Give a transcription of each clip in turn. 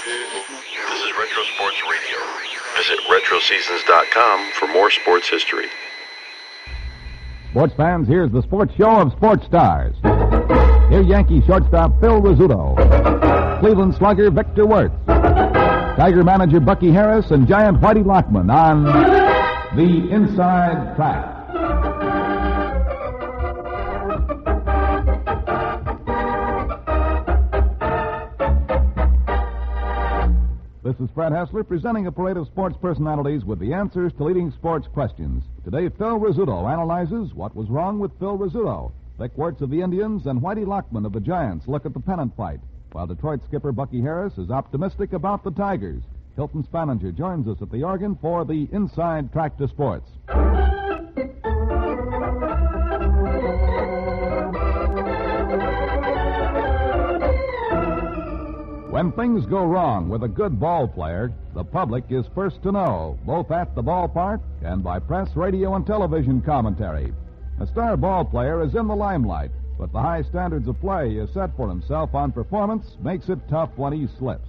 This is Retro Sports Radio. Visit RetroSeasons.com for more sports history. Sports fans, here's the sports show of sports stars. Here's Yankee shortstop Phil Rizzuto, Cleveland slugger Victor Wirtz, Tiger manager Bucky Harris, and Giant Whitey Lockman on The Inside Track. This is Fred Hessler presenting a parade of sports personalities with the answers to leading sports questions. Today, Phil Rizzuto analyzes what was wrong with Phil Rizzuto. Vic Wirtz of the Indians and Whitey Lockman of the Giants look at the pennant fight, while Detroit skipper Bucky Harris is optimistic about the Tigers. Hilton Spaninger joins us at the organ for the Inside Track to Sports. When things go wrong with a good ball player, the public is first to know, both at the ballpark and by press, radio, and television commentary. A star ball player is in the limelight, but the high standards of play he has set for himself on performance makes it tough when he slips.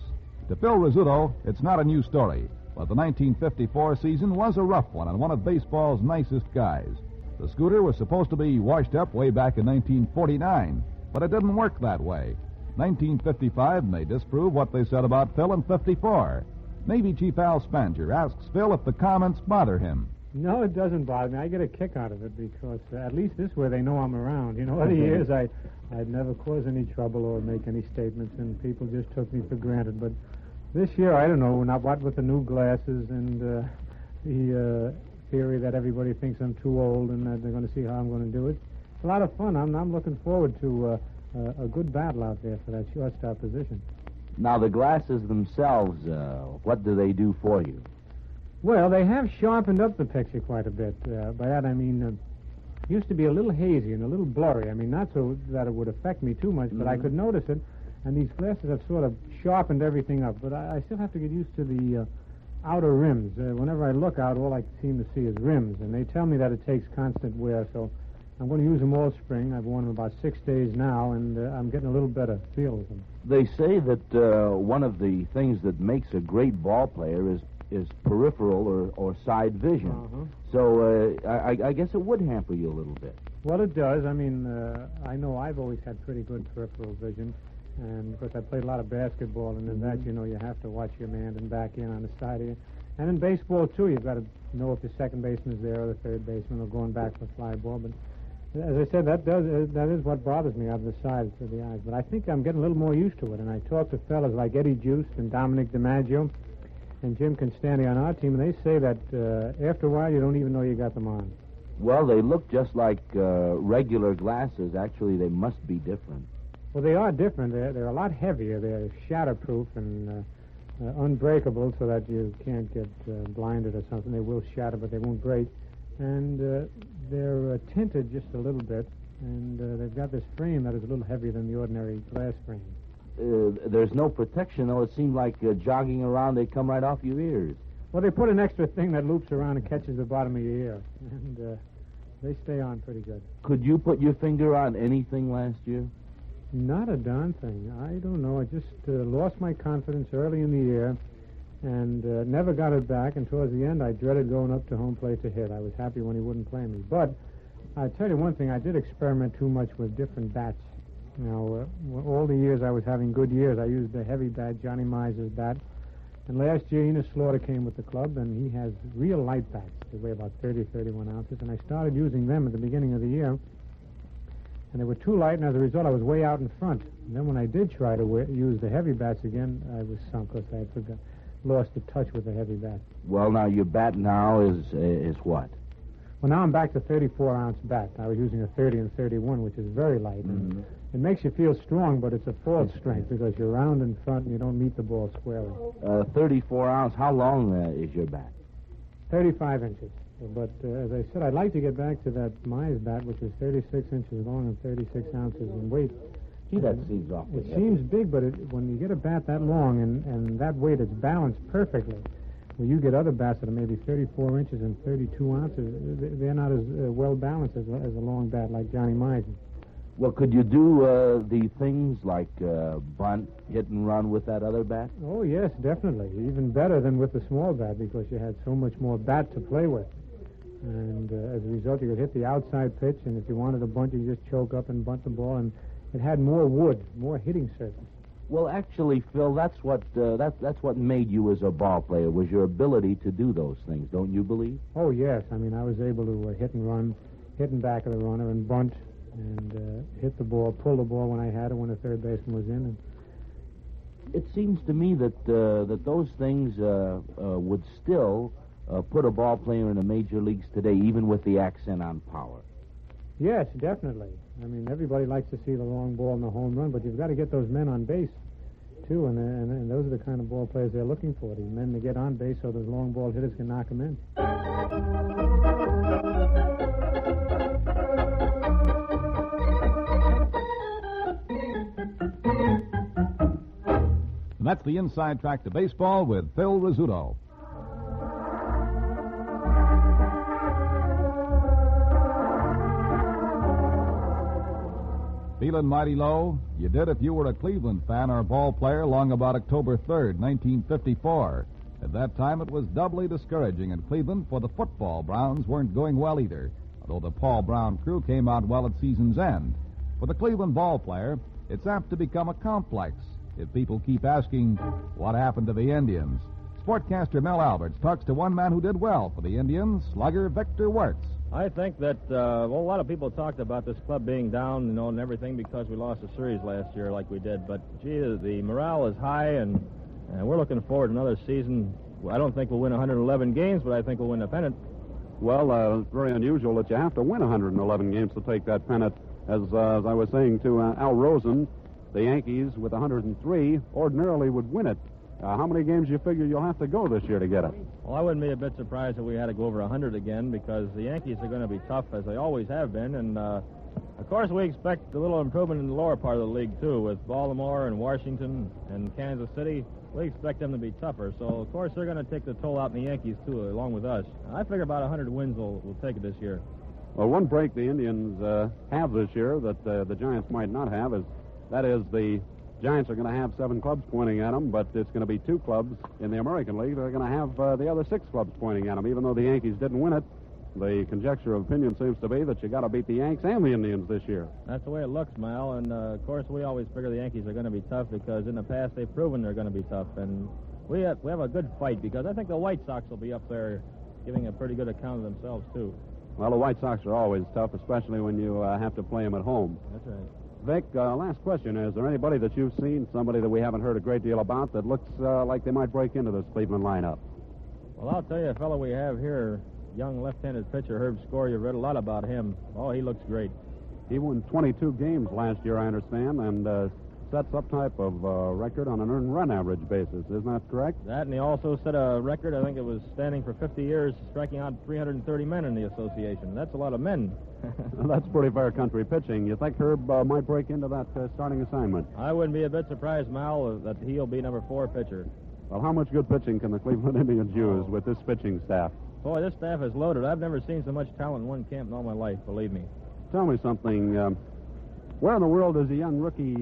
To Phil Rizzuto, it's not a new story, but the 1954 season was a rough one on one of baseball's nicest guys. The scooter was supposed to be washed up way back in 1949, but it didn't work that way. 1955 may disprove what they said about Phil in 54. Navy Chief Al Spanger asks Phil if the comments bother him. No, it doesn't bother me. I get a kick out of it because at least this way they know I'm around. You know, other years I'd never cause any trouble or make any statements, and people just took me for granted. But this year, I don't know, not what with the new glasses and the theory that everybody thinks I'm too old and that they're going to see how I'm going to do it. It's a lot of fun. I'm looking forward to a good battle out there for that shortstop position. Now, the glasses themselves, what do they do for you? Well, they have sharpened up the picture quite a bit. By that I mean, it used to be a little hazy and a little blurry. I mean, not so that it would affect me too much, but I could notice it, and these glasses have sort of sharpened everything up. But I still have to get used to the outer rims. Whenever I look out, all I seem to see is rims, and they tell me that it takes constant wear, so I'm going to use them all spring. I've worn them about 6 days now, and I'm getting a little better feel with them. They say that one of the things that makes a great ball player is peripheral or side vision. Uh-huh. So I guess it would hamper you a little bit. Well, it does. I mean, I know I've always had pretty good peripheral vision, and of course I played a lot of basketball, and in that, you know, you have to watch your man and back in on the side of you. And in baseball, too, you've got to know if the second baseman is there or the third baseman or going back for a fly ball. But as I said, that is what bothers me out of the sides of the eyes. But I think I'm getting a little more used to it, and I talk to fellas like Eddie Juice and Dominic DiMaggio and Jim Constanti on our team, and they say that after a while you don't even know you got them on. Well, they look just like regular glasses. Actually, they must be different. Well, they are different. They're a lot heavier. They're shatterproof and unbreakable so that you can't get blinded or something. They will shatter, but they won't break. And they're tinted just a little bit, and they've got this frame that is a little heavier than the ordinary glass frame. There's no protection, though. It seems like jogging around, they come right off your ears. Well, they put an extra thing that loops around and catches the bottom of your ear, and they stay on pretty good. Could you put your finger on anything last year? Not a darn thing. I don't know. I just lost my confidence early in the year and never got it back, and towards the end I dreaded going up to home plate to hit. I was happy when he wouldn't play me. But I tell you one thing, I did experiment too much with different bats. Now, all the years I was having good years, I used the heavy bat, Johnny Miser's bat. And last year, Enos Slaughter came with the club, and he has real light bats. They weigh about 30, 31 ounces. And I started using them at the beginning of the year. And they were too light, and as a result, I was way out in front. And then when I did try to use the heavy bats again, I was sunk because I had lost the touch with the heavy bat. Well, now, your bat now is what? Well, now I'm back to 34-ounce bat. I was using a 30 and 31, which is very light. Mm-hmm. And it makes you feel strong, but it's a false strength because you're round in front and you don't meet the ball squarely. 34 ounce. How long is your bat? 35 inches. But as I said, I'd like to get back to that Mize bat, which is 36 inches long and 36 ounces in weight. Gee, that seems awful. It seems big, but when you get a bat that long and that weight, it's balanced perfectly. Well, you get other bats that are maybe 34 inches and 32 ounces. They're not as well balanced as a long bat like Johnny Mize. Well, could you do the things like bunt, hit and run with that other bat? Oh, yes, definitely. Even better than with the small bat because you had so much more bat to play with. And as a result, you could hit the outside pitch, and if you wanted to bunt, you just choke up and bunt the ball, and it had more wood, more hitting surface. Well, actually, Phil, that's what made you as a ball player, was your ability to do those things, don't you believe? Oh, yes. I mean, I was able to hit and run, hit in back of the runner, and bunt, and hit the ball, pull the ball when I had it, when the third baseman was in. And it seems to me that those things would still put a ball player in the major leagues today, even with the accent on power. Yes, definitely. I mean, everybody likes to see the long ball and the home run, but you've got to get those men on base, too, and those are the kind of ball players they're looking for, these men to get on base so those long ball hitters can knock them in. And that's the Inside Track to Baseball with Phil Rizzuto. Feeling mighty low? You did if you were a Cleveland fan or ball player long about October 3rd, 1954. At that time, it was doubly discouraging in Cleveland, for the football Browns weren't going well either, although the Paul Brown crew came out well at season's end. For the Cleveland ball player, it's apt to become a complex if people keep asking, what happened to the Indians? Sportcaster Mel Alberts talks to one man who did well for the Indians, slugger Victor Wirtz. I think that a lot of people talked about this club being down, and everything because we lost the series last year like we did. But, gee, the morale is high, and we're looking forward to another season. I don't think we'll win 111 games, but I think we'll win the pennant. Well, it's very unusual that you have to win 111 games to take that pennant. As I was saying to Al Rosen, the Yankees, with 103, ordinarily would win it. How many games do you figure you'll have to go this year to get it? Well, I wouldn't be a bit surprised if we had to go over 100 again, because the Yankees are going to be tough, as they always have been. And, of course, we expect a little improvement in the lower part of the league, too, with Baltimore and Washington and Kansas City. We expect them to be tougher. So, of course, they're going to take the toll out in the Yankees, too, along with us. I figure about 100 wins will take it this year. Well, one break the Indians have this year that the Giants might not have is the Giants are going to have 7 clubs pointing at them, but it's going to be 2 clubs in the American League that are going to have the other 6 clubs pointing at them. Even though the Yankees didn't win it, the conjecture of opinion seems to be that you got to beat the Yanks and the Indians this year. That's the way it looks, Mal. And, of course, we always figure the Yankees are going to be tough because in the past they've proven they're going to be tough. And we have a good fight because I think the White Sox will be up there giving a pretty good account of themselves, too. Well, the White Sox are always tough, especially when you have to play them at home. That's right. Vic, last question. Is there anybody that you've seen, somebody that we haven't heard a great deal about, that looks like they might break into this Cleveland lineup? Well, I'll tell you, a fellow we have here, young left-handed pitcher Herb Score, you've read a lot about him. Oh, he looks great. He won 22 games last year, I understand, and set some type of record on an earned run average basis. Isn't that correct? That, and he also set a record, I think it was standing for 50 years, striking out 330 men in the association. That's a lot of men. That's pretty fair country pitching. You think Herb might break into that starting assignment? I wouldn't be a bit surprised, Mal, that he'll be number 4 pitcher. Well, how much good pitching can the Cleveland Indians use with this pitching staff? Boy, this staff is loaded. I've never seen so much talent in one camp in all my life, believe me. Tell me something. Where in the world does a young rookie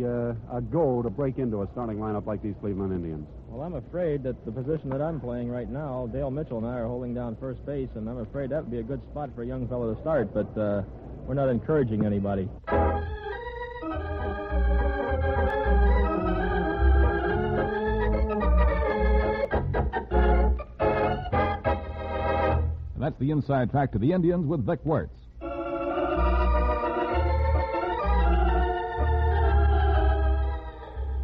go to break into a starting lineup like these Cleveland Indians? Well, I'm afraid that the position that I'm playing right now, Dale Mitchell and I are holding down first base, and I'm afraid that would be a good spot for a young fellow to start, but we're not encouraging anybody. And that's the Inside Track to the Indians with Vic Wirtz.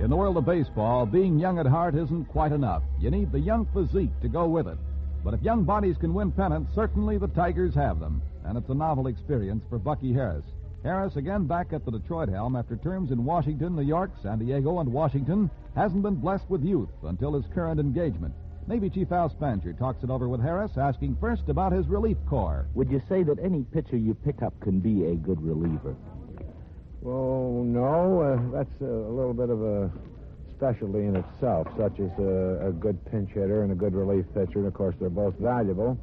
In the world of baseball, being young at heart isn't quite enough. You need the young physique to go with it. But if young bodies can win pennants, certainly the Tigers have them. And it's a novel experience for Bucky Harris. Harris, again back at the Detroit helm after terms in Washington, New York, San Diego, and Washington, hasn't been blessed with youth until his current engagement. Navy Chief Al Spanger talks it over with Harris, asking first about his relief corps. Would you say that any pitcher you pick up can be a good reliever? Well, no. That's a little bit of a specialty in itself, such as a good pinch hitter and a good relief pitcher. And, of course, they're both valuable.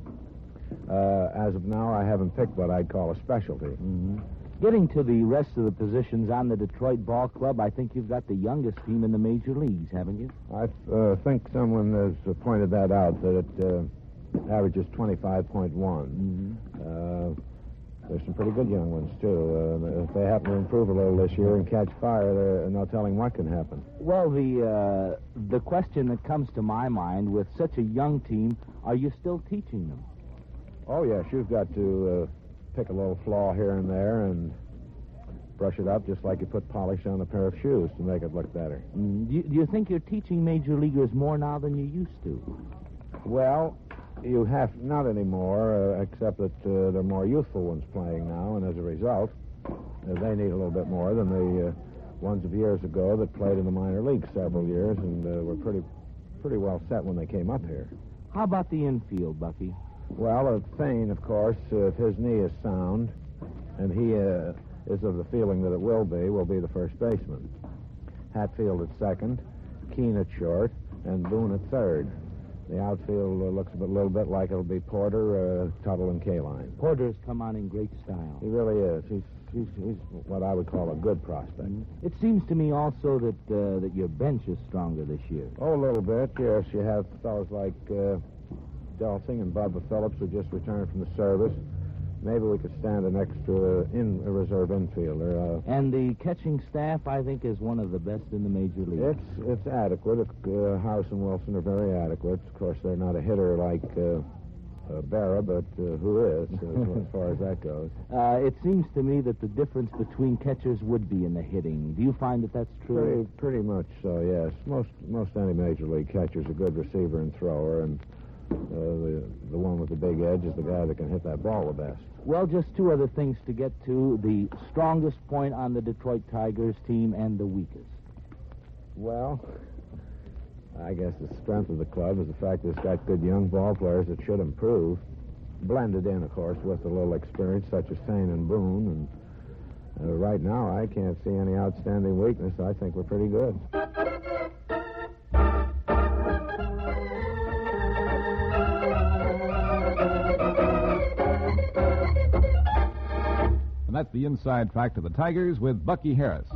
As of now, I haven't picked what I'd call a specialty. Mm-hmm. Getting to the rest of the positions on the Detroit Ball Club, I think you've got the youngest team in the major leagues, haven't you? I think someone has pointed that out, that it averages 25.1. There's some pretty good young ones, too. If they happen to improve a little this year and catch fire, there's no telling what can happen. Well, the question that comes to my mind, with such a young team, are you still teaching them? Oh, yes, you've got to pick a little flaw here and there and brush it up just like you put polish on a pair of shoes to make it look better. Do you think you're teaching major leaguers more now than you used to? Well, you have not anymore, except that there are more youthful ones playing now, and as a result, they need a little bit more than the ones of years ago that played in the minor leagues several years and were pretty well set when they came up here. How about the infield, Bucky? Well, Thane, of course, if his knee is sound, and he is of the feeling that it will be the first baseman. Hatfield at second, Keene at short, and Boone at third. The outfield looks a little bit like it'll be Porter, Tuttle, and Kaline. Porter's come on in great style. He really is. He's what I would call a good prospect. It seems to me also that your bench is stronger this year. Oh, a little bit, yes. You have fellows like Delsing and Bubba Phillips who just returned from the service. Maybe we could stand an extra reserve infielder. And the catching staff, I think, is one of the best in the major leagues. It's adequate. House and Wilson are very adequate. Of course, they're not a hitter like Barra, but who is, as far as that goes. It seems to me that the difference between catchers would be in the hitting. Do you find that that's true? Pretty much so, yes. Most any major league catcher's a good receiver and thrower, and the one with the big edge is the guy that can hit that ball the best. Well, just two other things to get to. The strongest point on the Detroit Tigers team and the weakest. Well, I guess the strength of the club is the fact that it's got good young ball players that should improve. Blended in, of course, with a little experience such as Thane and Boone. And right now, I can't see any outstanding weakness. I think we're pretty good. And that's the inside track to the Tigers with Bucky Harris.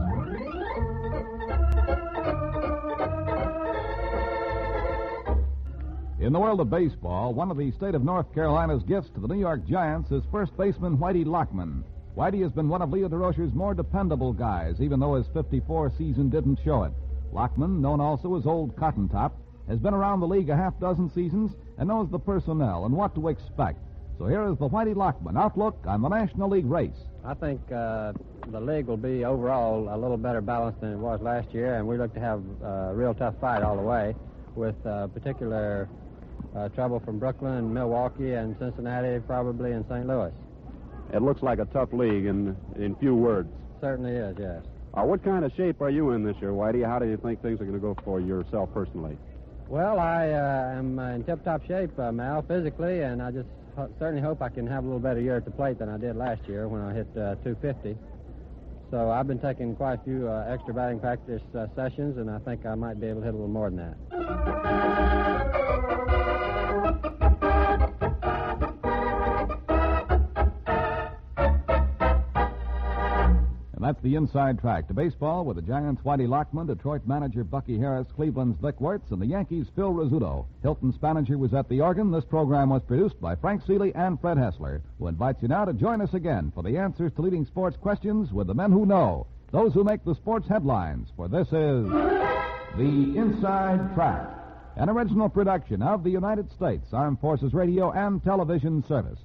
In the world of baseball, one of the state of North Carolina's gifts to the New York Giants is first baseman Whitey Lockman. Whitey has been one of Leo DeRocher's more dependable guys, even though his 54 season didn't show it. Lockman, known also as Old Cotton Top, has been around the league a half-dozen seasons and knows the personnel and what to expect. So here is the Whitey Lockman outlook on the National League race. I think the league will be overall a little better balanced than it was last year, and we look to have a real tough fight all the way, with particular trouble from Brooklyn, Milwaukee, and Cincinnati, probably, and St. Louis. It looks like a tough league in few words. Certainly is, yes. What kind of shape are you in this year, Whitey? How do you think things are going to go for yourself personally? Well, I am in tip-top shape, Mal, physically, and I just certainly hope I can have a little better year at the plate than I did last year when I hit 250. So I've been taking quite a few extra batting practice sessions, and I think I might be able to hit a little more than that. And that's the inside track to baseball with the Giants' Whitey Lockman, Detroit manager Bucky Harris, Cleveland's Vic Wertz, and the Yankees' Phil Rizzuto. Hilton Spaninger was at the organ. This program was produced by Frank Seeley and Fred Hessler, who invites you now to join us again for the answers to leading sports questions with the men who know, those who make the sports headlines. For this is The Inside Track, an original production of the United States Armed Forces Radio and Television Service.